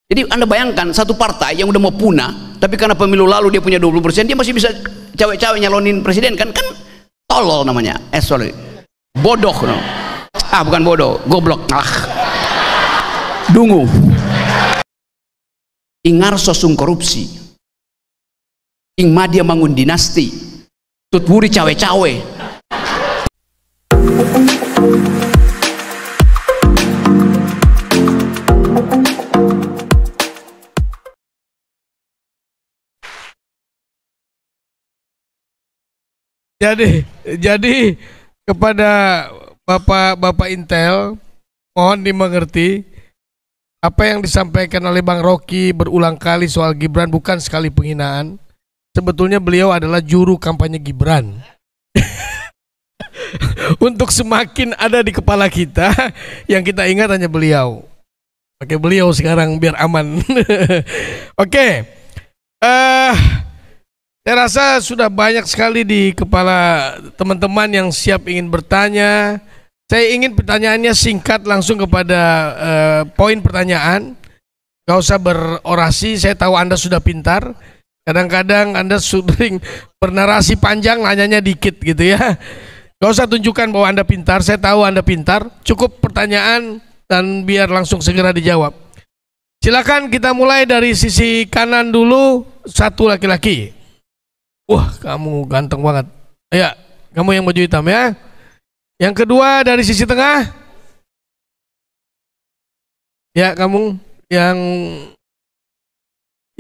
Jadi Anda bayangkan satu partai yang udah mau punah, tapi karena pemilu lalu dia punya 20%, dia masih bisa cawe-cawe nyalonin presiden, kan tolol namanya. Sorry, bodoh no. Bukan bodoh, goblok. Dungu. Ingar sosung korupsi, ing madia mangun dinasti, tutwuri cawe-cawe. Jadi kepada Bapak Intel, mohon dimengerti apa yang disampaikan oleh Bang Rocky berulang kali soal Gibran bukan sekali penghinaan. Sebetulnya beliau adalah juru kampanye Gibran. Untuk semakin ada di kepala kita, yang kita ingat hanya beliau. Pakai beliau sekarang biar aman. Oke. Saya rasa sudah banyak sekali di kepala teman-teman yang siap ingin bertanya. Saya ingin pertanyaannya singkat langsung kepada poin pertanyaan. Gak usah berorasi, saya tahu Anda sudah pintar. Kadang-kadang Anda sering bernarasi panjang, nanyanya dikit gitu ya. Gak usah tunjukkan bahwa Anda pintar, saya tahu Anda pintar. Cukup pertanyaan dan biar langsung segera dijawab. Silakan kita mulai dari sisi kanan dulu, satu laki-laki. Wah, kamu ganteng banget. Ya, kamu yang baju hitam ya. Yang kedua dari sisi tengah. Ya, kamu yang...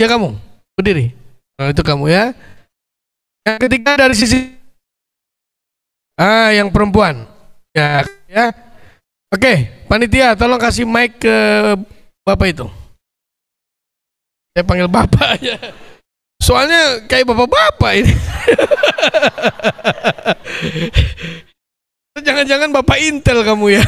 Ya, kamu. Berdiri. Nah, itu kamu ya. Yang ketiga dari sisi... yang perempuan. Ya, ya. Oke, panitia tolong kasih mic ke Bapak itu. Saya panggil Bapak aja. Soalnya kayak bapak-bapak ini. Jangan-jangan Bapak Intel kamu ya.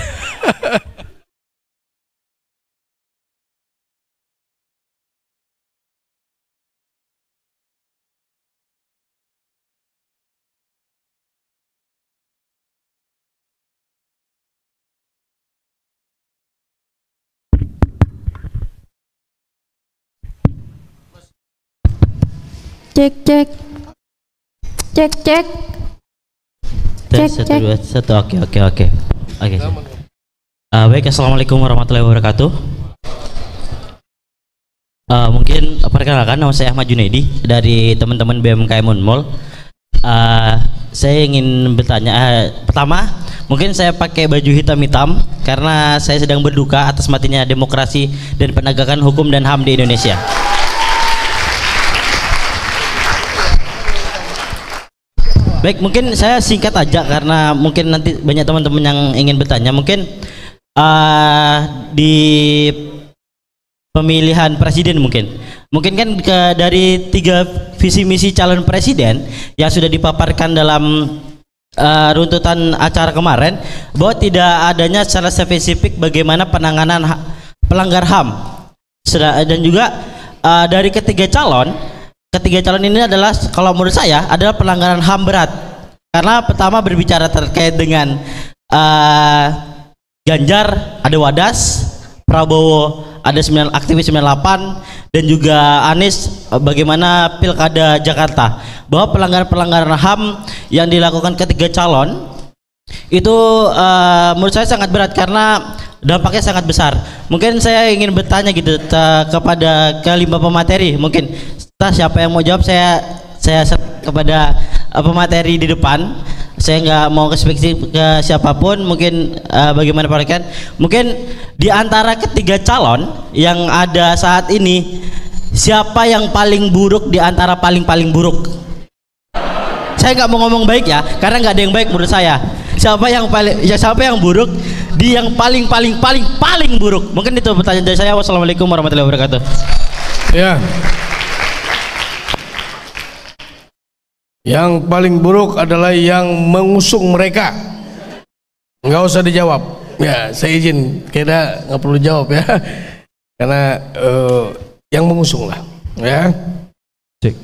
Cek. Satu, dua, satu. Oke. Baik, assalamualaikum warahmatullahi wabarakatuh. Mungkin perkenalkan, nama saya Ahmad Junaidi dari teman-teman BMKM Unmul. Saya ingin bertanya, pertama, mungkin saya pakai baju hitam-hitam karena saya sedang berduka atas matinya demokrasi dan penegakan hukum dan HAM di Indonesia. Baik, mungkin saya singkat aja karena mungkin nanti banyak teman-teman yang ingin bertanya. Mungkin di pemilihan presiden mungkin kan dari 3 visi misi calon presiden yang sudah dipaparkan dalam runtutan acara kemarin, bahwa tidak adanya secara spesifik bagaimana penanganan pelanggar HAM, dan juga dari ketiga calon ini adalah, kalau menurut saya, adalah pelanggaran HAM berat. Karena pertama berbicara terkait dengan Ganjar ada Wadas, Prabowo ada aktivis 98, dan juga Anies bagaimana Pilkada Jakarta. Bahwa pelanggaran HAM yang dilakukan ketiga calon itu menurut saya sangat berat karena dampaknya sangat besar. Mungkin saya ingin bertanya gitu kepada kelima pemateri. Mungkin siapa yang mau jawab, saya kepada pemateri di depan. Saya nggak mau ke siapapun. Mungkin bagaimana Pak Rekan? Mungkin di antara ketiga calon yang ada saat ini, siapa yang paling buruk di antara paling buruk? Saya nggak mau ngomong baik ya, karena nggak ada yang baik menurut saya. Siapa yang buruk di yang paling buruk? Mungkin itu pertanyaan dari saya. Wassalamualaikum warahmatullahi wabarakatuh. Ya. Yang paling buruk adalah yang mengusung mereka. Nggak usah dijawab. Ya, saya izin. Kira nggak perlu jawab ya. Karena yang mengusung lah. Ya. Cek.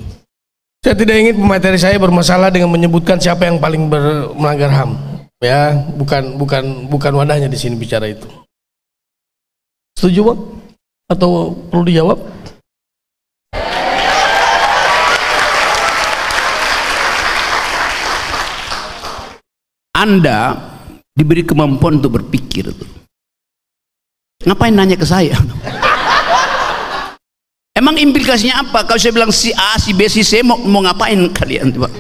Saya tidak ingin pemateri saya bermasalah dengan menyebutkan siapa yang paling melanggar HAM. Ya, bukan wadahnya di sini bicara itu. Setuju, Bang? atau perlu dijawab? Anda diberi kemampuan untuk berpikir tuh. Ngapain nanya ke saya? Emang implikasinya apa? Kalau saya bilang si A, si B, si C, mau ngapain kalian? Nggak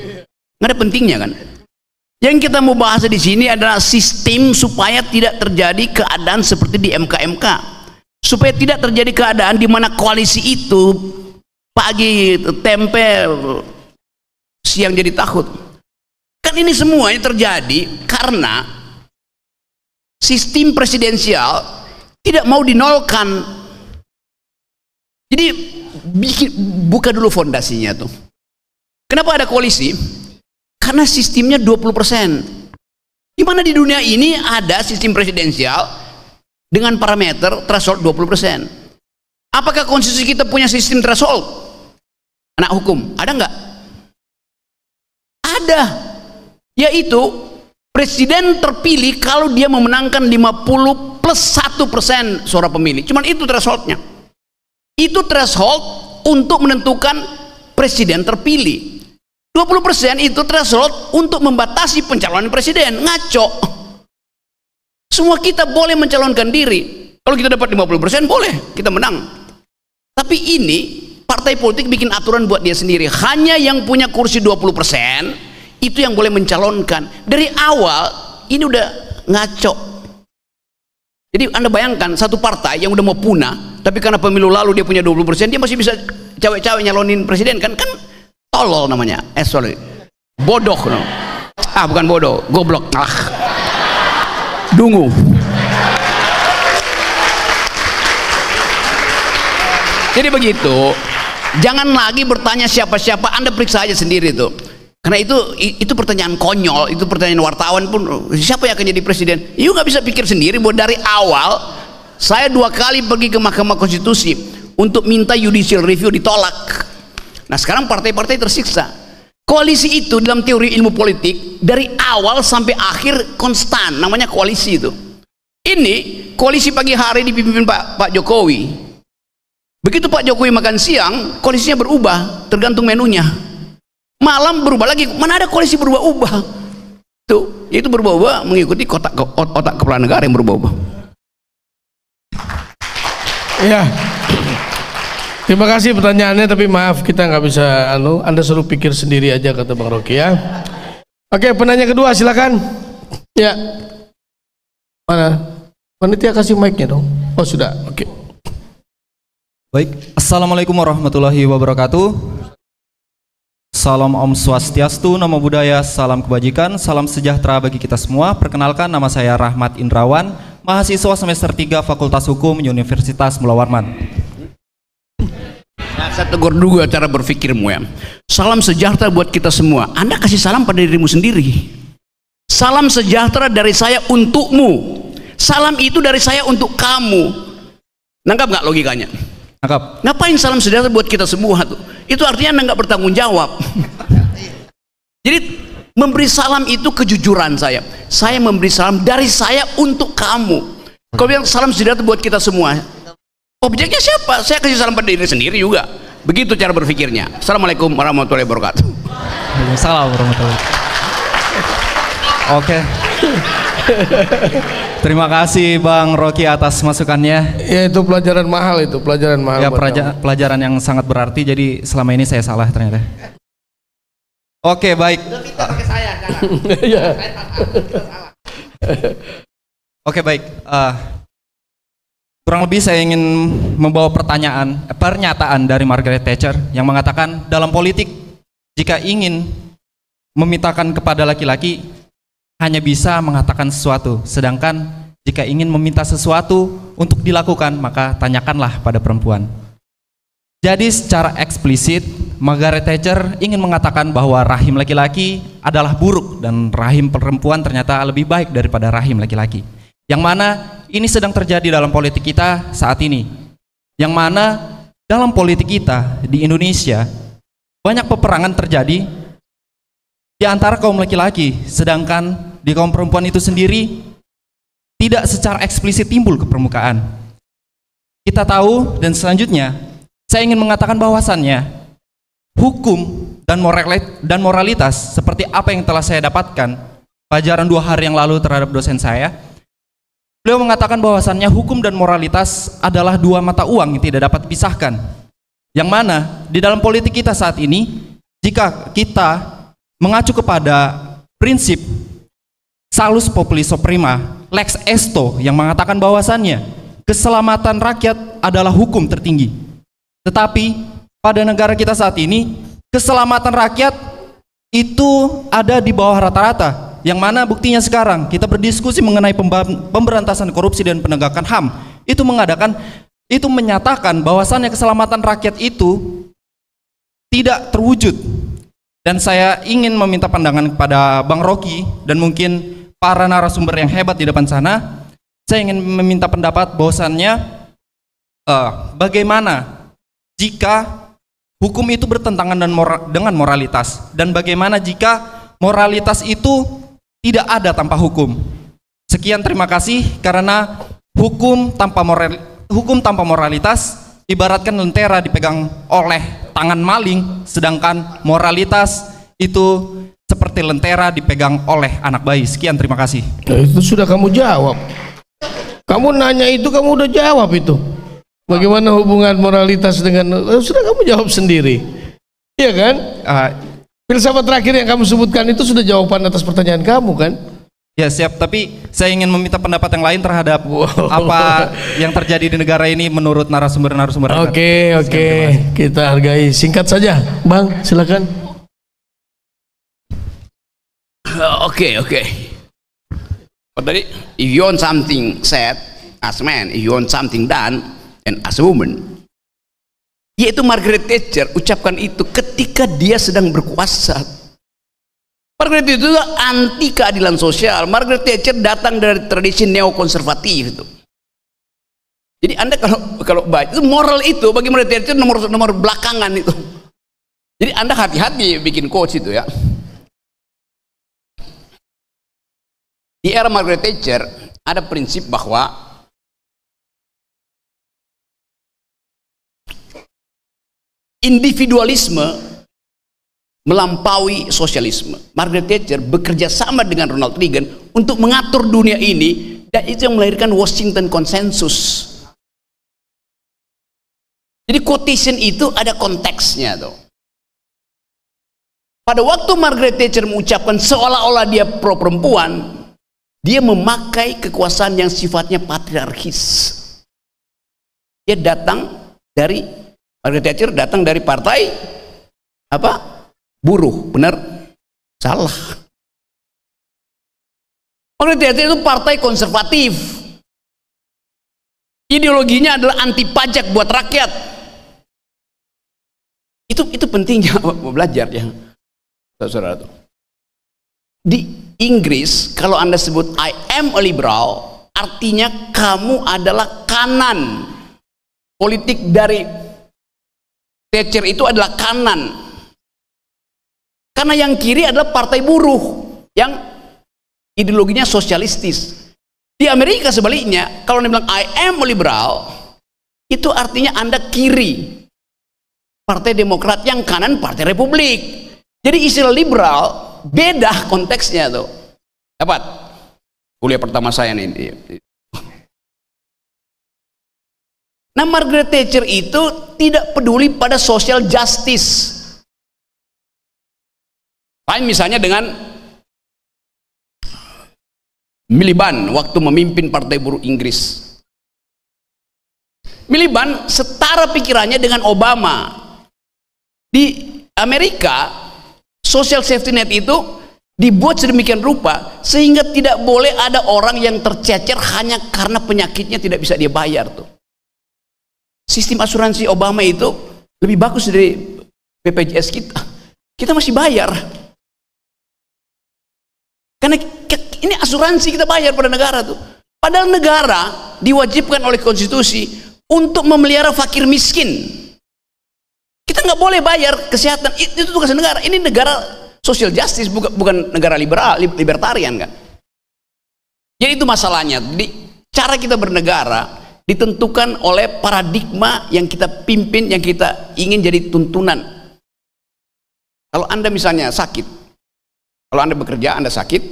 ada pentingnya kan? Yang kita mau bahas di sini adalah sistem supaya tidak terjadi keadaan seperti di MK-MK, supaya tidak terjadi keadaan di mana koalisi itu pagi tempel, siang jadi takut. Kan ini semuanya terjadi karena sistem presidensial tidak mau dinolkan. Jadi buka dulu fondasinya tuh. Kenapa ada koalisi? Karena sistemnya 20%. Di mana di dunia ini ada sistem presidensial dengan parameter threshold 20%. Apakah konstitusi kita punya sistem threshold? Anak hukum, ada nggak? Ada. Yaitu presiden terpilih kalau dia memenangkan 50 plus 1% suara pemilih. Cuman itu thresholdnya. Itu threshold untuk menentukan presiden terpilih. 20% itu threshold untuk membatasi pencalonan presiden. Ngaco. Semua kita boleh mencalonkan diri. Kalau kita dapat 50% boleh, kita menang. Tapi ini partai politik bikin aturan buat dia sendiri. Hanya yang punya kursi 20% itu yang boleh mencalonkan. Dari awal ini udah ngaco. Jadi Anda bayangkan satu partai yang udah mau punah, tapi karena pemilu lalu dia punya 20%, dia masih bisa cawe-cawe nyalonin presiden kan tolol namanya. Sorry, bodoh no. Bukan bodoh, goblok. Dungu. Jadi begitu, jangan lagi bertanya siapa-siapa, Anda periksa aja sendiri tuh. Karena itu pertanyaan konyol, itu pertanyaan wartawan pun, siapa yang akan jadi presiden? You nggak bisa pikir sendiri. Bahwa dari awal saya 2 kali pergi ke Mahkamah Konstitusi untuk minta judicial review, ditolak. Nah sekarang partai-partai tersiksa. Koalisi itu dalam teori ilmu politik dari awal sampai akhir konstan, namanya koalisi itu. Ini koalisi pagi hari dipimpin Pak Jokowi. Begitu Pak Jokowi makan siang, koalisinya berubah tergantung menunya. Malam berubah lagi. Mana ada koalisi berubah-ubah? Tuh, itu berubah-ubah mengikuti otak kepala negara yang berubah-ubah. Ya. Terima kasih pertanyaannya, tapi maaf kita nggak bisa Anda suruh pikir sendiri aja, kata Bang Rocky ya. Oke, penanya kedua silakan. Ya. Mana? Panitia kasih mic-nya dong. Oh, sudah. Oke. Baik. Assalamualaikum warahmatullahi wabarakatuh. Salam Om Swastiastu, Namo Buddhaya, salam kebajikan, salam sejahtera bagi kita semua. Perkenalkan, nama saya Rahmat Indrawan, mahasiswa semester 3 Fakultas Hukum Universitas Mula Warman. Nah, saya tegur dulu cara berpikirmu ya. Salam sejahtera buat kita semua. Anda kasih salam pada dirimu sendiri. Salam sejahtera dari saya untukmu. Salam itu dari saya untuk kamu. Nangkap nggak logikanya? Nangkap. Ngapain salam sejahtera buat kita semua tuh? Itu artinya Anda nggak bertanggung jawab. Jadi memberi salam itu kejujuran saya. Saya memberi salam dari saya untuk kamu. Kalau bilang salam sejahtera buat kita semua, objeknya siapa? Saya kasih salam pada diri sendiri juga. Begitu cara berpikirnya. Assalamualaikum warahmatullahi wabarakatuh. Waalaikumsalam warahmatullahi wabarakatuh. Oke. Terima kasih Bang Rocky atas masukannya. Ya itu pelajaran mahal itu, pelajaran mahal. Ya pelajaran yang sangat berarti. Jadi selama ini saya salah ternyata. Oke, baik. Oke, baik. Kurang lebih saya ingin membawa pernyataan dari Margaret Thatcher yang mengatakan dalam politik jika ingin memintakan kepada laki-laki hanya bisa mengatakan sesuatu, sedangkan jika ingin meminta sesuatu untuk dilakukan maka tanyakanlah pada perempuan. Jadi secara eksplisit Margaret Thatcher ingin mengatakan bahwa rahim laki-laki adalah buruk dan rahim perempuan ternyata lebih baik daripada rahim laki-laki. Yang mana ini sedang terjadi dalam politik kita saat ini. Yang mana dalam politik kita di Indonesia banyak peperangan terjadi di antara kaum laki-laki, sedangkan di kaum perempuan itu sendiri tidak secara eksplisit timbul ke permukaan. kita tahu, dan selanjutnya saya ingin mengatakan bahwasannya hukum dan moralitas seperti apa yang telah saya dapatkan pelajaran 2 hari yang lalu terhadap dosen saya. Beliau mengatakan bahwasannya hukum dan moralitas adalah 2 mata uang yang tidak dapat dipisahkan. Yang mana di dalam politik kita saat ini, jika kita mengacu kepada prinsip salus populis prima, lex esto, yang mengatakan bahwasannya keselamatan rakyat adalah hukum tertinggi. Tetapi pada negara kita saat ini, keselamatan rakyat itu ada di bawah rata-rata, yang mana buktinya sekarang kita berdiskusi mengenai pemberantasan korupsi dan penegakan HAM, itu menyatakan bahwasannya keselamatan rakyat itu tidak terwujud. Dan saya ingin meminta pandangan kepada Bang Rocky dan mungkin para narasumber yang hebat di depan sana. Saya ingin meminta pendapat bahwasannya bagaimana jika hukum itu bertentangan dengan moralitas, dan bagaimana jika moralitas itu tidak ada tanpa hukum. Sekian, terima kasih. Karena hukum tanpa moralitas ibaratkan lentera dipegang oleh tangan maling, sedangkan moralitas itu seperti lentera dipegang oleh anak bayi. Sekian, terima kasih. Nah, itu sudah kamu jawab. Kamu nanya itu, kamu udah jawab itu. Bagaimana hubungan moralitas dengan, sudah kamu jawab sendiri, iya kan? Filsafat terakhir yang kamu sebutkan itu sudah jawaban atas pertanyaan kamu kan? Ya, siap. Tapi saya ingin meminta pendapat yang lain terhadap apa yang terjadi di negara ini menurut narasumber-narasumber. Oke, kita hargai. Singkat saja, Bang, silakan. Oke. Tadi, if you want something said as man, if you want something done and as a woman, yaitu Margaret Thatcher ucapkan itu ketika dia sedang berkuasa. Margaret itu anti keadilan sosial. Margaret Thatcher datang dari tradisi neokonservatif itu. Jadi Anda kalau baca itu moral itu bagi Margaret Thatcher nomor belakangan itu. Jadi Anda hati-hati bikin quotes itu ya. Di era Margaret Thatcher ada prinsip bahwa individualisme melampaui sosialisme. Margaret Thatcher bekerja sama dengan Ronald Reagan untuk mengatur dunia ini, dan itu yang melahirkan Washington Consensus. Jadi quotation itu ada konteksnya tuh. Pada waktu Margaret Thatcher mengucapkan seolah-olah dia pro perempuan, dia memakai kekuasaan yang sifatnya patriarkis. Dia Margaret Thatcher datang dari partai apa? Buruh, benar? Salah. Margaret Thatcher itu partai konservatif. Ideologinya adalah anti pajak buat rakyat. Itu pentingnya belajar ya, saudara. Di Inggris, kalau Anda sebut I am a liberal, artinya kamu adalah kanan. Politik dari Thatcher itu adalah kanan. Karena yang kiri adalah partai buruh yang ideologinya sosialistis. Di Amerika sebaliknya, kalau Anda bilang I am a liberal, itu artinya Anda kiri. Partai Demokrat, yang kanan Partai Republik. Jadi istilah liberal beda konteksnya tuh. Dapat kuliah pertama saya nih. Nah, Margaret Thatcher itu tidak peduli pada social justice. Lain misalnya dengan Miliband waktu memimpin Partai Buruh Inggris. Miliband setara pikirannya dengan Obama. Di Amerika, social safety net itu dibuat sedemikian rupa sehingga tidak boleh ada orang yang tercecer hanya karena penyakitnya tidak bisa dia bayar tuh. Sistem asuransi Obama itu lebih bagus dari BPJS kita. Kita masih bayar. Karena ini asuransi kita bayar pada negara tuh. Padahal negara diwajibkan oleh konstitusi untuk memelihara fakir miskin. Kita nggak boleh bayar kesehatan, itu tugas negara. Ini negara social justice, bukan negara libertarian kan. Jadi itu masalahnya. Di cara kita bernegara ditentukan oleh paradigma yang kita pimpin, yang kita ingin jadi tuntunan. Kalau Anda misalnya sakit, kalau Anda bekerja, Anda sakit,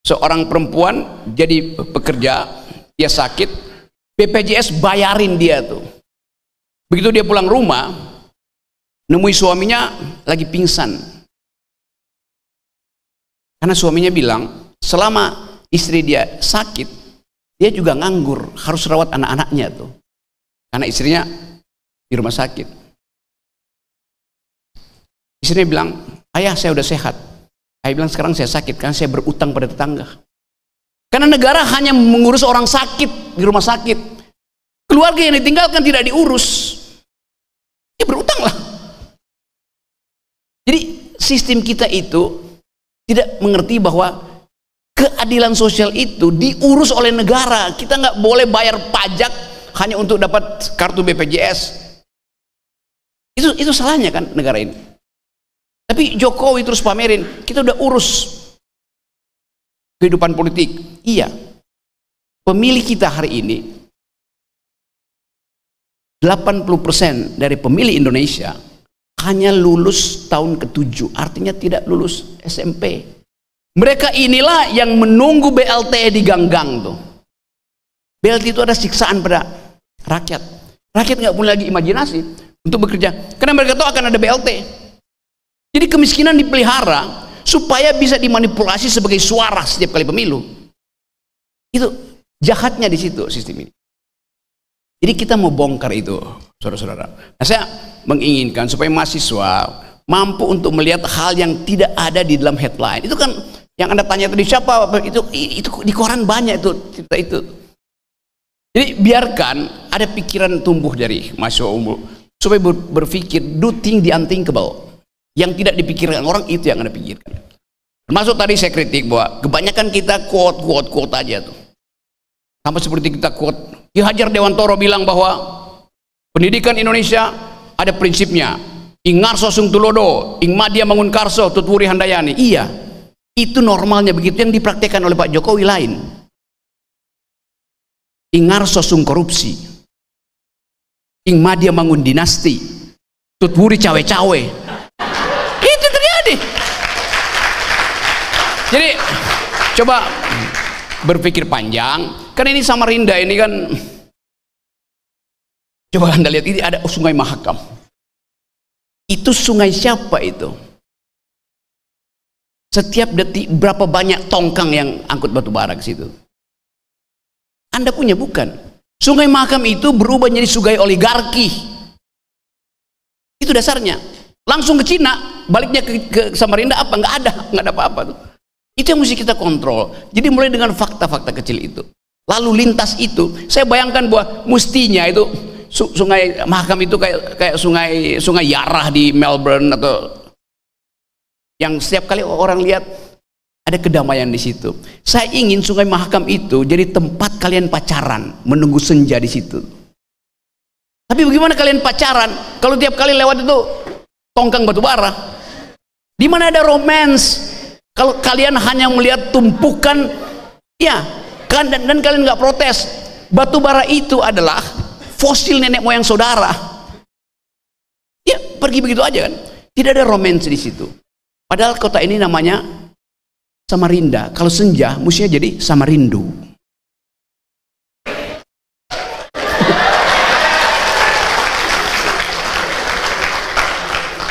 seorang perempuan jadi pekerja, dia sakit, BPJS bayarin dia tuh. Begitu dia pulang rumah, nemui suaminya lagi pingsan. Karena suaminya bilang, selama istri dia sakit, dia juga nganggur, harus rawat anak-anaknya tuh. Karena istrinya di rumah sakit. Istrinya bilang, ayah saya udah sehat. Ayah bilang, sekarang saya sakit karena saya berutang pada tetangga. Karena negara hanya mengurus orang sakit di rumah sakit. Keluarga yang ditinggalkan tidak diurus. Ya berutang lah. Jadi sistem kita itu tidak mengerti bahwa keadilan sosial itu diurus oleh negara. Kita nggak boleh bayar pajak hanya untuk dapat kartu BPJS. Itu salahnya kan negara ini. Tapi Jokowi terus pamerin, kita udah urus kehidupan politik. Iya, pemilih kita hari ini 80% dari pemilih Indonesia hanya lulus tahun ke-7, artinya tidak lulus SMP. Mereka inilah yang menunggu BLT di gang-gang tuh. BLT itu ada siksaan pada rakyat. Rakyat nggak punya lagi imajinasi untuk bekerja, karena mereka tahu akan ada BLT. Jadi kemiskinan dipelihara supaya bisa dimanipulasi sebagai suara setiap kali pemilu. Itu jahatnya di situ sistem ini. Jadi kita mau bongkar itu, saudara-saudara. Nah, saya menginginkan supaya mahasiswa mampu untuk melihat hal yang tidak ada di dalam headline. Itu kan yang Anda tanya tadi, siapa itu di koran banyak itu cerita itu. Jadi biarkan ada pikiran tumbuh dari mahasiswa umum supaya berpikir, do think the unthinkable. Yang tidak dipikirkan orang itu yang Anda pikirkan. Termasuk tadi saya kritik bahwa kebanyakan kita quote aja tuh. Sama seperti kita quote, Ki Hajar Dewantoro bilang bahwa pendidikan Indonesia ada prinsipnya. Ing ngarso sung tulodo, ing madya mangun karso, tutwuri handayani. Iya, itu normalnya begitu. Yang dipraktekkan oleh Pak Jokowi lain. Ing ngarso sung korupsi, ing madya mangun dinasti, tutwuri cawe-cawe. Itu terjadi. Jadi coba berpikir panjang, karena ini Samarinda ini kan, coba Anda lihat, ini ada Sungai Mahakam. Itu sungai siapa itu? Setiap detik berapa banyak tongkang yang angkut batu bara ke situ? Anda punya bukan? Sungai Mahakam itu berubah menjadi sungai oligarki. Itu dasarnya. Langsung ke Cina, baliknya ke Samarinda apa? Nggak ada apa-apa tuh. Itu yang mesti kita kontrol. Jadi mulai dengan fakta-fakta kecil itu. Lalu lintas itu, saya bayangkan bahwa mestinya itu Sungai Mahakam itu kayak sungai Yarah di Melbourne, atau yang setiap kali orang lihat ada kedamaian di situ. Saya ingin Sungai Mahakam itu jadi tempat kalian pacaran, menunggu senja di situ. Tapi bagaimana kalian pacaran kalau tiap kali lewat itu tongkang batu bara? Di mana ada romance? Kalau kalian hanya melihat tumpukan, ya kan, dan kalian nggak protes. Batu bara itu adalah fosil nenek moyang saudara. Ya pergi begitu aja kan? Tidak ada romance di situ. Padahal kota ini namanya Samarinda. Kalau senja, mestinya jadi Samarindu.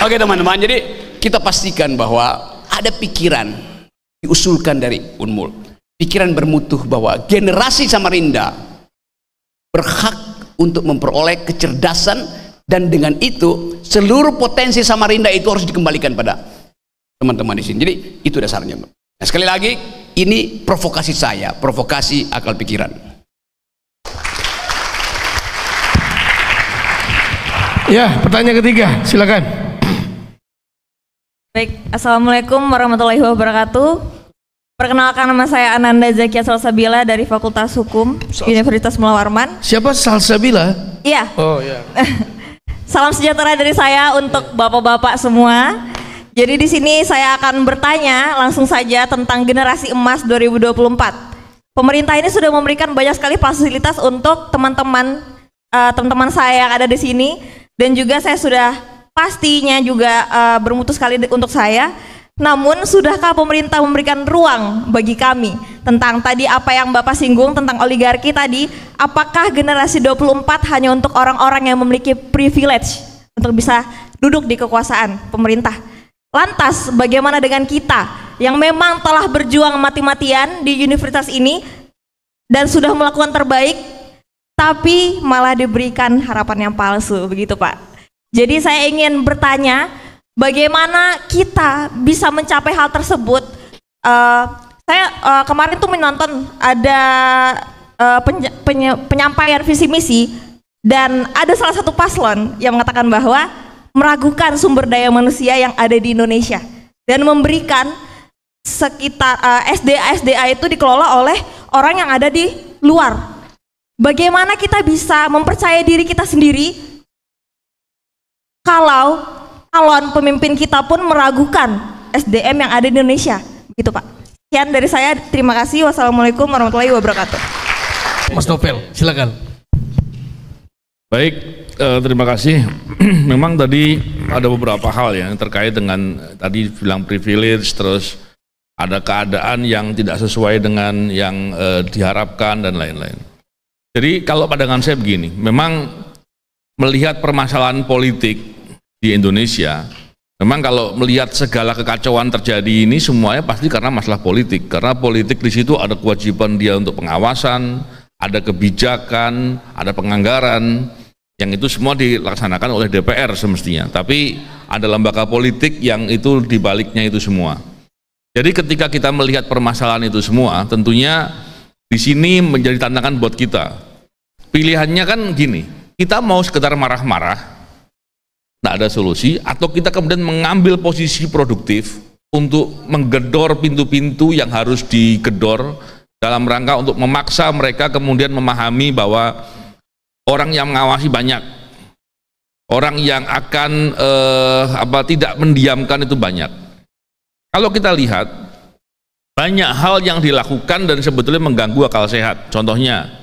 Oke teman-teman, jadi kita pastikan bahwa ada pikiran diusulkan dari Unmul, pikiran bermutu bahwa generasi Samarinda berhak untuk memperoleh kecerdasan, dan dengan itu seluruh potensi Samarinda itu harus dikembalikan pada teman-teman di sini. Jadi itu dasarnya. Nah, sekali lagi ini provokasi saya, provokasi akal pikiran. Ya, pertanyaan ketiga, silakan. Baik, Assalamualaikum warahmatullahi wabarakatuh. Perkenalkan, nama saya Ananda Zakia Salsabila dari Fakultas Hukum Universitas Mula Warman. Siapa Salsabila? Iya. Oh ya. Salam sejahtera dari saya untuk bapak-bapak semua. Jadi di sini saya akan bertanya langsung saja tentang generasi emas 2024. pemerintah ini sudah memberikan banyak sekali fasilitas untuk teman-teman saya yang ada di sini, dan juga saya sudah pastinya juga bermutu sekali untuk saya. Namun sudahkah pemerintah memberikan ruang bagi kami tentang tadi apa yang Bapak singgung tentang oligarki tadi? Apakah generasi 24 hanya untuk orang-orang yang memiliki privilege untuk bisa duduk di kekuasaan pemerintah? Lantas bagaimana dengan kita yang memang telah berjuang mati-matian di universitas ini dan sudah melakukan terbaik, tapi malah diberikan harapan yang palsu, begitu Pak? Jadi saya ingin bertanya, bagaimana kita bisa mencapai hal tersebut? Saya kemarin tuh menonton ada penyampaian visi misi, dan ada salah satu paslon yang mengatakan bahwa meragukan sumber daya manusia yang ada di Indonesia dan memberikan sekitar SDA itu dikelola oleh orang yang ada di luar. Bagaimana kita bisa mempercayai diri kita sendiri kalau calon pemimpin kita pun meragukan SDM yang ada di Indonesia, gitu Pak. Sekian dari saya, terima kasih. Wassalamualaikum warahmatullahi wabarakatuh. Mas Novel, silakan. Baik, terima kasih. Memang tadi ada beberapa hal yang terkait dengan tadi bilang privilege, terus ada keadaan yang tidak sesuai dengan yang diharapkan dan lain-lain. Jadi kalau pandangan saya begini, memang melihat permasalahan politik di Indonesia, memang kalau melihat segala kekacauan terjadi ini semuanya pasti karena masalah politik. Karena politik di situ ada kewajiban dia untuk pengawasan, ada kebijakan, ada penganggaran, yang itu semua dilaksanakan oleh DPR semestinya. Tapi ada lembaga politik yang itu dibaliknya itu semua. Jadi ketika kita melihat permasalahan itu semua, tentunya di sini menjadi tantangan buat kita. Pilihannya kan gini, kita mau sekedar marah-marah, tidak ada solusi, atau kita kemudian mengambil posisi produktif untuk menggedor pintu-pintu yang harus digedor dalam rangka untuk memaksa mereka kemudian memahami bahwa orang yang mengawasi banyak, orang yang akan tidak mendiamkan itu banyak. Kalau kita lihat banyak hal yang dilakukan dan sebetulnya mengganggu akal sehat. Contohnya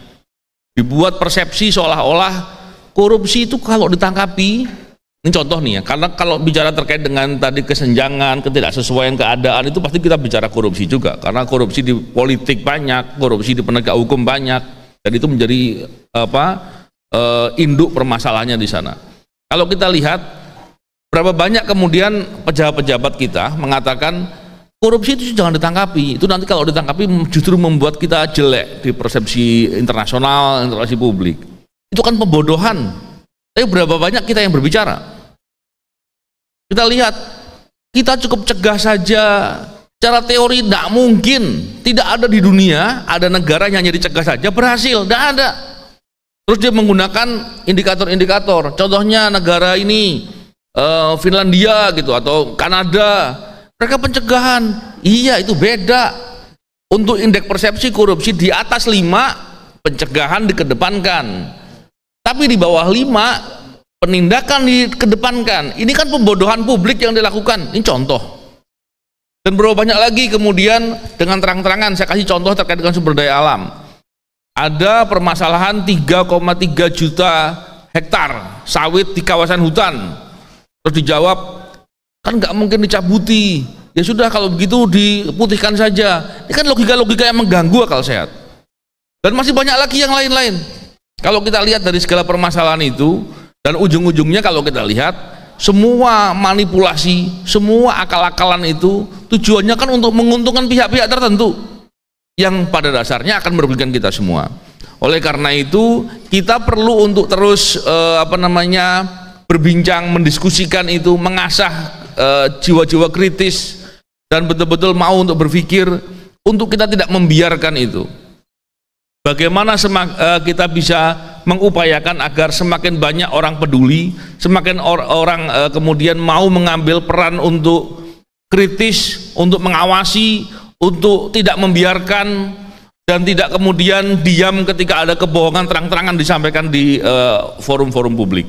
dibuat persepsi seolah-olah korupsi itu kalau ditangkapi. Ini contoh nih ya, karena kalau bicara terkait dengan tadi kesenjangan, ketidaksesuaian keadaan, itu pasti kita bicara korupsi juga, karena korupsi di politik banyak, korupsi di penegak hukum banyak, dan itu menjadi induk permasalahannya di sana. Kalau kita lihat berapa banyak kemudian pejabat-pejabat kita mengatakan korupsi itu jangan ditangkapi, itu nanti kalau ditangkapi justru membuat kita jelek di persepsi internasional, interaksi publik. Itu kan pembodohan. Tapi berapa banyak kita yang berbicara? Kita lihat, kita cukup cegah saja. Secara teori tidak mungkin, tidak ada di dunia ada negara yang hanya dicegah saja berhasil, tidak ada. Terus dia menggunakan indikator-indikator. Contohnya negara ini Finlandia gitu atau Kanada, mereka pencegahan. Iya, itu beda. Untuk indeks persepsi korupsi di atas 5, pencegahan dikedepankan. Tapi di bawah 5 penindakan dikedepankan. Ini kan pembodohan publik yang dilakukan. Ini contoh. Dan berapa banyak lagi kemudian dengan terang-terangan saya kasih contoh terkait dengan sumber daya alam. Ada permasalahan 3,3 juta hektar sawit di kawasan hutan. Terus dijawab, kan nggak mungkin dicabuti. Ya sudah kalau begitu diputihkan saja. Ini kan logika-logika yang mengganggu akal sehat. Dan masih banyak lagi yang lain-lain. Kalau kita lihat dari segala permasalahan itu, dan ujung-ujungnya kalau kita lihat, semua manipulasi, semua akal-akalan itu tujuannya kan untuk menguntungkan pihak-pihak tertentu yang pada dasarnya akan merugikan kita semua. Oleh karena itu, kita perlu untuk terus berbincang, mendiskusikan itu, mengasah jiwa-jiwa kritis dan betul-betul mau untuk berpikir untuk kita tidak membiarkan itu. Bagaimana kita bisa mengupayakan agar semakin banyak orang peduli, semakin orang kemudian mau mengambil peran untuk kritis, untuk mengawasi, untuk tidak membiarkan dan tidak kemudian diam ketika ada kebohongan terang-terangan disampaikan di forum-forum publik.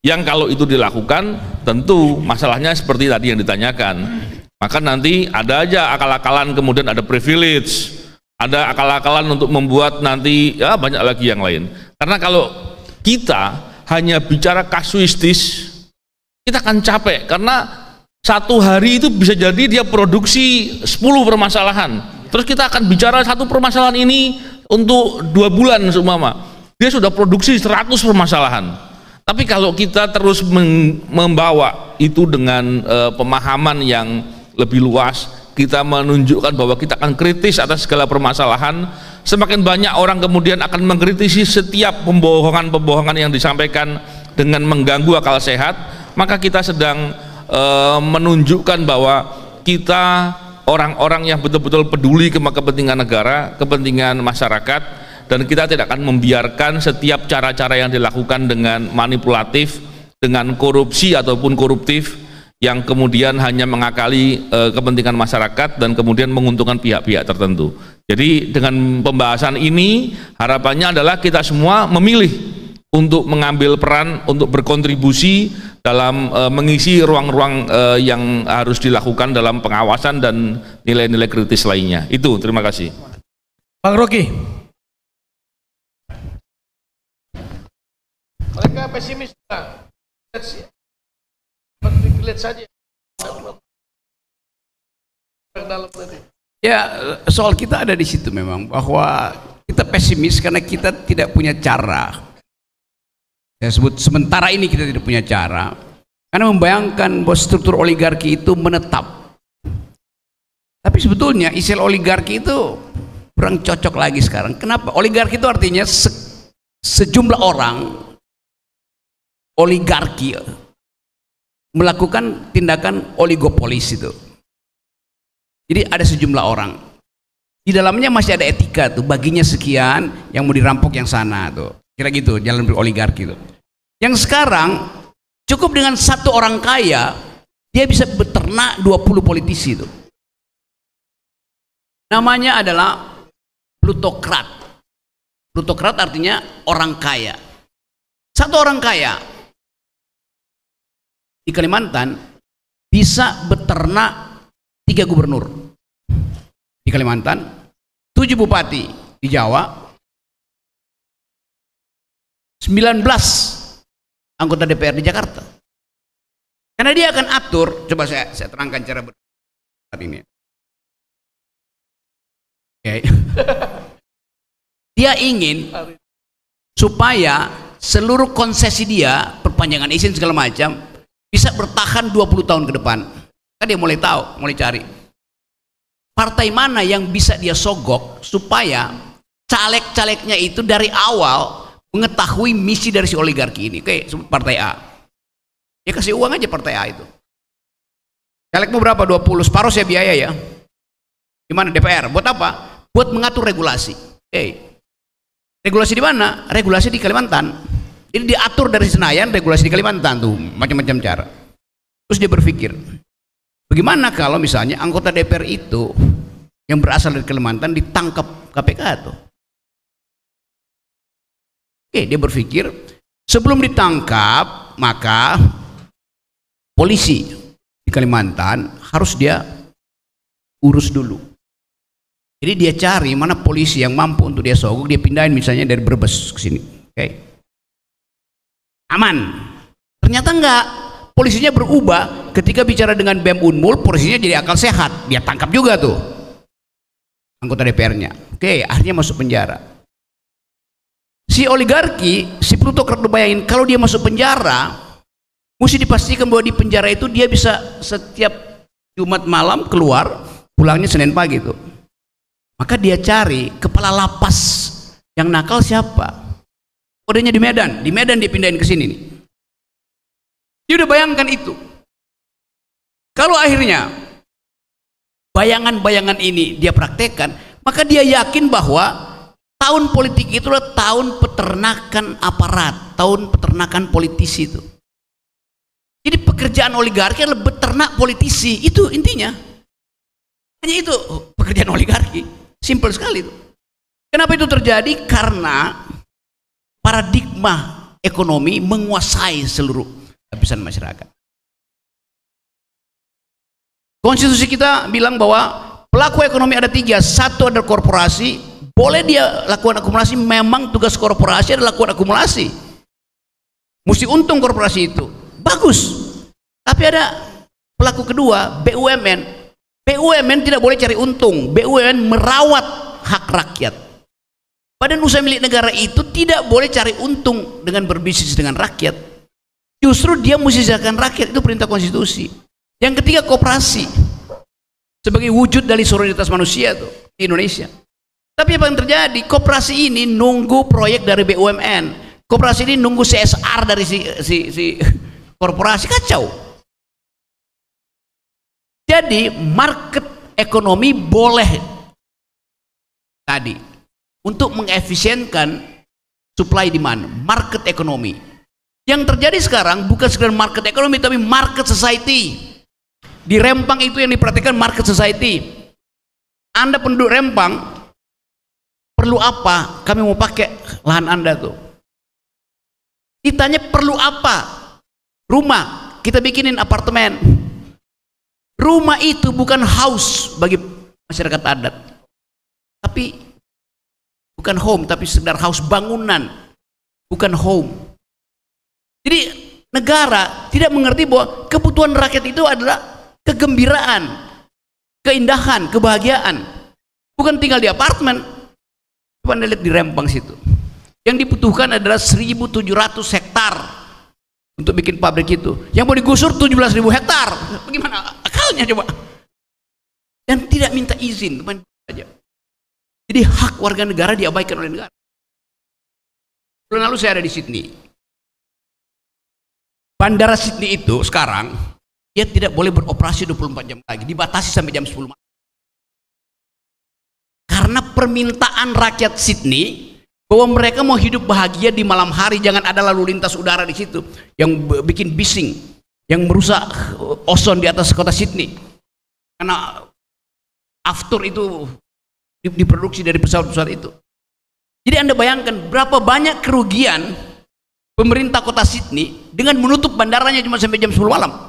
Yang kalau itu dilakukan, tentu masalahnya seperti tadi yang ditanyakan. Maka nanti ada aja akal-akalan, kemudian ada privilege, ada akal-akalan untuk membuat nanti ya banyak lagi yang lain. Karena kalau kita hanya bicara kasuistis, kita akan capek karena satu hari itu bisa jadi dia produksi 10 permasalahan. Terus kita akan bicara satu permasalahan ini untuk 2 bulan seumpama. Dia sudah produksi 100 permasalahan. Tapi kalau kita terus membawa itu dengan pemahaman yang lebih luas, kita menunjukkan bahwa kita akan kritis atas segala permasalahan, semakin banyak orang kemudian akan mengkritisi setiap pembohongan-pembohongan yang disampaikan dengan mengganggu akal sehat, maka kita sedang menunjukkan bahwa kita orang-orang yang betul-betul peduli sama kepentingan negara, kepentingan masyarakat, dan kita tidak akan membiarkan setiap cara-cara yang dilakukan dengan manipulatif, dengan korupsi ataupun koruptif yang kemudian hanya mengakali kepentingan masyarakat dan kemudian menguntungkan pihak-pihak tertentu. Jadi dengan pembahasan ini harapannya adalah kita semua memilih untuk mengambil peran, untuk berkontribusi dalam mengisi ruang-ruang yang harus dilakukan dalam pengawasan dan nilai-nilai kritis lainnya. Itu, terima kasih. Bang Rocky. Mereka pesimis. Lihat saja. Ya, soal kita ada di situ memang, bahwa kita pesimis karena kita tidak punya cara. Saya sebut sementara ini kita tidak punya cara, karena membayangkan bahwa struktur oligarki itu menetap. Tapi sebetulnya istilah oligarki itu kurang cocok lagi sekarang. Kenapa? Oligarki itu artinya sejumlah orang oligarki melakukan tindakan oligopolis itu. Jadi ada sejumlah orang. Di dalamnya masih ada etika tuh, baginya sekian, yang mau dirampok yang sana tuh. Kira gitu jalan beroligarki itu. Yang sekarang cukup dengan satu orang kaya, dia bisa beternak 20 politisi itu. Namanya adalah plutokrat. Plutokrat artinya orang kaya. Satu orang kaya di Kalimantan bisa beternak 3 gubernur di Kalimantan, 7 bupati di Jawa, 19 anggota DPR di Jakarta. Karena dia akan atur, coba saya terangkan cara saat ini. Okay. Dia ingin supaya seluruh konsesi dia, perpanjangan izin segala macam, bisa bertahan 20 tahun ke depan. Kan dia mulai tahu, mulai cari partai mana yang bisa dia sogok supaya caleg-calegnya itu dari awal mengetahui misi dari si oligarki ini. Oke, sebut partai A. Ya kasih uang aja partai A itu. Calegmu berapa? 20, separuh saya biaya ya. Gimana DPR? Buat apa? Buat mengatur regulasi. Regulasi di mana? Regulasi di Kalimantan. Jadi diatur dari Senayan, regulasi di Kalimantan tuh, macam-macam cara. Terus dia berpikir, bagaimana kalau misalnya anggota DPR itu yang berasal dari Kalimantan ditangkap KPK tuh? Oke, dia berpikir sebelum ditangkap maka polisi di Kalimantan harus dia urus dulu. Jadi dia cari mana polisi yang mampu untuk dia sogok, dia pindahin misalnya dari Brebes ke sini. Oke. Aman. Ternyata enggak, polisinya berubah ketika bicara dengan BEM Unmul, polisinya jadi akal sehat, dia tangkap juga tuh anggota DPR-nya. Oke, akhirnya masuk penjara. Si oligarki, si plutokrat, bayangin kalau dia masuk penjara, mesti dipastikan bahwa di penjara itu dia bisa setiap Jumat malam keluar, pulangnya Senin pagi tuh. Maka dia cari kepala lapas yang nakal siapa? Kodenya di Medan dia pindahin ke sini nih. Dia udah bayangkan itu. Kalau akhirnya bayangan-bayangan ini dia praktekkan, maka dia yakin bahwa tahun politik itu adalah tahun peternakan aparat, tahun peternakan politisi itu. Jadi pekerjaan oligarki adalah beternak politisi, itu intinya. Hanya itu pekerjaan oligarki, simpel sekali itu. Kenapa itu terjadi? Karena paradigma ekonomi menguasai seluruh lapisan masyarakat. Konstitusi kita bilang bahwa Pelaku ekonomi ada 3. Satu adalah korporasi, boleh dia lakukan akumulasi, memang tugas korporasi adalah lakukan akumulasi, mesti untung korporasi itu, bagus. Tapi ada pelaku kedua, BUMN. BUMN tidak boleh cari untung, BUMN merawat hak rakyat. Badan usaha milik negara itu tidak boleh cari untung dengan berbisnis dengan rakyat, justru dia mesti sejahterakan rakyat, itu perintah konstitusi. Yang ketiga, koperasi sebagai wujud dari solidaritas manusia tuh di Indonesia. Tapi apa yang terjadi? Koperasi ini nunggu proyek dari BUMN, koperasi ini nunggu CSR dari si korporasi, kacau. Jadi market ekonomi boleh tadi untuk mengefisienkan supply demand, market ekonomi. Yang terjadi sekarang bukan sekedar market ekonomi, tapi market society. Di Rempang itu yang diperhatikan market society. Anda penduduk Rempang, perlu apa? Kami mau pakai lahan Anda tuh. Ditanya perlu apa? Rumah, kita bikinin apartemen. Rumah itu bukan house bagi masyarakat adat, tapi bukan home, tapi sekedar house, bangunan, bukan home. Jadi negara tidak mengerti bahwa kebutuhan rakyat itu adalah kegembiraan, keindahan, kebahagiaan, bukan tinggal di apartemen. Coba Anda lihat di Rempang situ, yang dibutuhkan adalah 1.700 hektar untuk bikin pabrik itu, yang mau digusur 17.000 hektar. Bagaimana akalnya coba? Dan tidak minta izin, teman saja. Jadi hak warga negara diabaikan oleh negara. Bulan lalu saya ada di Sydney. Bandara Sydney itu sekarang dia tidak boleh beroperasi 24 jam lagi, dibatasi sampai jam 10 malam. Karena permintaan rakyat Sydney bahwa mereka mau hidup bahagia di malam hari, jangan ada lalu lintas udara di situ yang bikin bising, yang merusak ozon di atas kota Sydney. Karena aftur itu diproduksi dari pesawat-pesawat itu. Jadi Anda bayangkan berapa banyak kerugian pemerintah kota Sydney dengan menutup bandaranya cuma sampai jam 10 malam.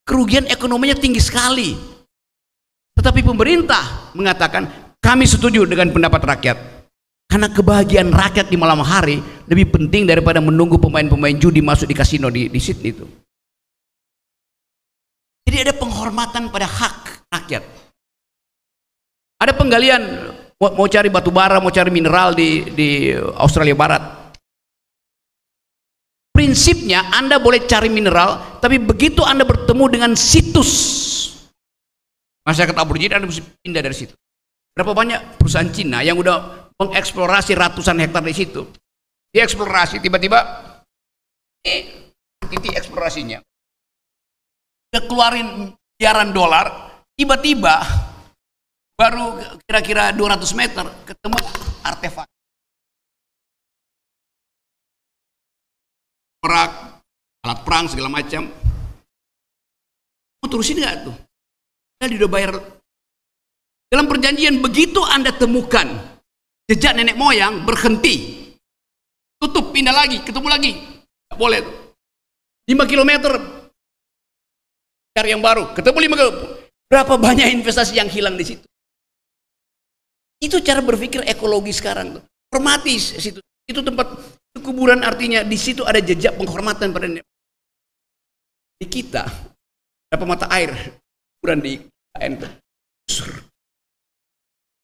Kerugian ekonominya tinggi sekali. Tetapi pemerintah mengatakan kami setuju dengan pendapat rakyat. Karena kebahagiaan rakyat di malam hari lebih penting daripada menunggu pemain-pemain judi masuk di kasino di Sydney itu. Jadi ada penghormatan pada hak rakyat. Ada penggalian, mau cari batu bara, mau cari mineral di Australia Barat. Prinsipnya Anda boleh cari mineral, tapi begitu Anda bertemu dengan situs masyarakat aborigin, Anda mesti pindah dari situ. Berapa banyak perusahaan Cina yang udah mengeksplorasi ratusan hektar di situ. Dia eksplorasi, tiba-tiba titik eksplorasinya udah keluarin miliaran dolar, tiba-tiba baru kira-kira 200 meter ketemu artefak, perak, alat perang segala macam. Mau terusin nggak tuh? Dia udah bayar. Dalam perjanjian begitu Anda temukan jejak nenek moyang, berhenti, tutup, pindah lagi, ketemu lagi, nggak boleh tuh. 5 km cari yang baru, ketemu 5 km. Berapa banyak investasi yang hilang di situ? Itu cara berpikir ekologi sekarang tuh. Hormati situ. Itu tempat kuburan, artinya di situ ada jejak penghormatan pada nenek. Di kita berapa mata air kuburan di KN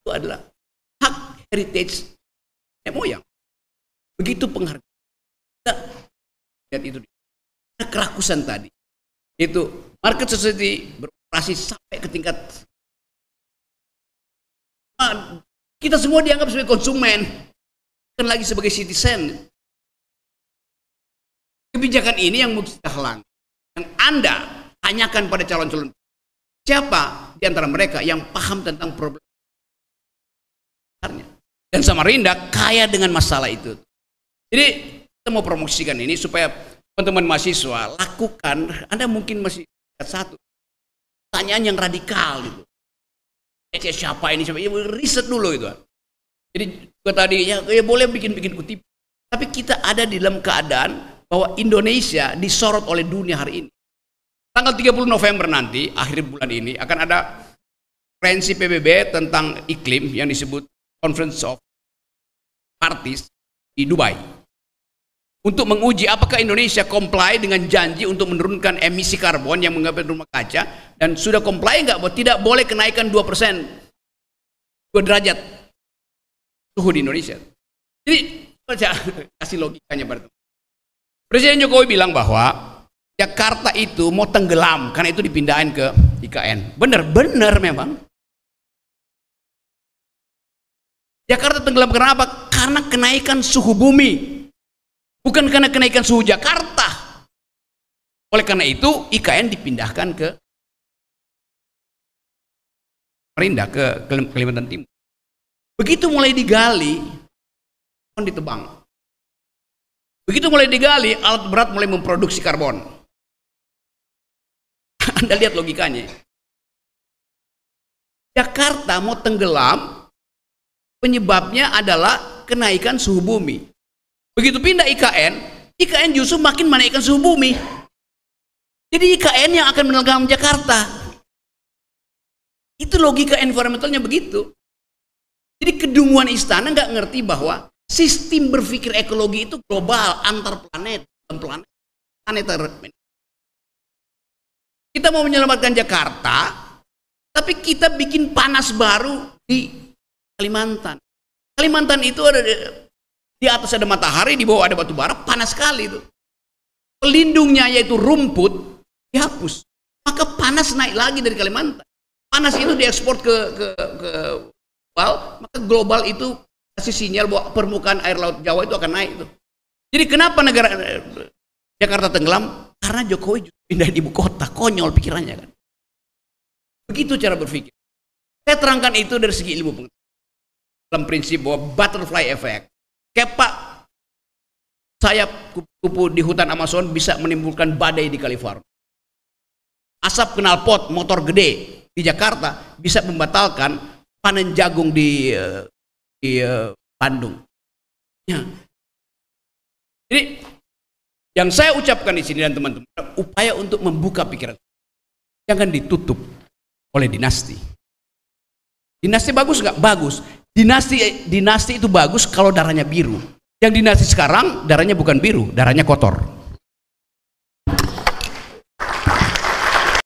itu adalah hak heritage nenek moyang. Begitu penghargaan. Lihat itu. Ada kerakusan tadi. Itu market society beroperasi sampai ke tingkat kita semua dianggap sebagai konsumen, bukan lagi sebagai citizen. Kebijakan ini yang mau kita halang. Yang Anda tanyakan pada calon-calon, siapa di antara mereka yang paham tentang problem dan Samarinda kaya dengan masalah itu. Jadi kita mau promosikan ini supaya teman-teman mahasiswa lakukan. Anda mungkin masih satu pertanyaan yang radikal gitu. Siapa ini? Siapa? Ya, riset dulu itu. Jadi tadi ya boleh bikin kutip. Tapi kita ada di dalam keadaan bahwa Indonesia disorot oleh dunia hari ini. Tanggal 30 November nanti, akhir bulan ini akan ada konferensi PBB tentang iklim yang disebut Conference of Parties di Dubai untuk menguji apakah Indonesia comply dengan janji untuk menurunkan emisi karbon yang menggambar rumah kaca, dan sudah comply nggak bahwa tidak boleh kenaikan 2%, 2 derajat suhu di Indonesia. Jadi saya kasih logikanya pada teman. Presiden Jokowi bilang bahwa Jakarta itu mau tenggelam karena itu dipindahin ke IKN. Benar memang. Jakarta tenggelam karena apa? Karena kenaikan suhu bumi. Bukan karena kenaikan suhu Jakarta. Oleh karena itu IKN dipindahkan ke Samarinda, ke Kalimantan Timur. Begitu mulai digali, ditebang. Begitu mulai digali, alat berat mulai memproduksi karbon. Anda lihat logikanya. Jakarta mau tenggelam, penyebabnya adalah kenaikan suhu bumi. Begitu pindah IKN justru makin menaikkan suhu bumi. Jadi IKN yang akan menenggelam Jakarta. Itu logika environmentalnya begitu. Jadi kedunguan istana nggak ngerti bahwa sistem berpikir ekologi itu global, antar planet, planeter. Kita mau menyelamatkan Jakarta, tapi kita bikin panas baru di Kalimantan. Kalimantan itu ada di atas ada matahari, di bawah ada batu bara, panas sekali itu. Pelindungnya yaitu rumput dihapus, maka panas naik lagi dari Kalimantan. Panas itu diekspor ke global, maka global itu kasih sinyal bahwa permukaan air laut Jawa itu akan naik itu. Jadi kenapa negara Jakarta tenggelam? Karena Jokowi pindah ibu kota, konyol pikirannya kan. Begitu cara berpikir. Saya terangkan itu dari segi ilmu pengetahuan. Dalam prinsip bahwa butterfly effect. Kepak sayap kupu-kupu di hutan Amazon bisa menimbulkan badai di California. Asap knalpot motor gede di Jakarta bisa membatalkan panen jagung di Bandung. Ya. Jadi yang saya ucapkan di sini dan teman-teman, upaya untuk membuka pikiran. Jangan ditutup oleh dinasti. Dinasti bagus nggak? Bagus. Dinasti itu bagus kalau darahnya biru. Yang dinasti sekarang darahnya bukan biru, darahnya kotor.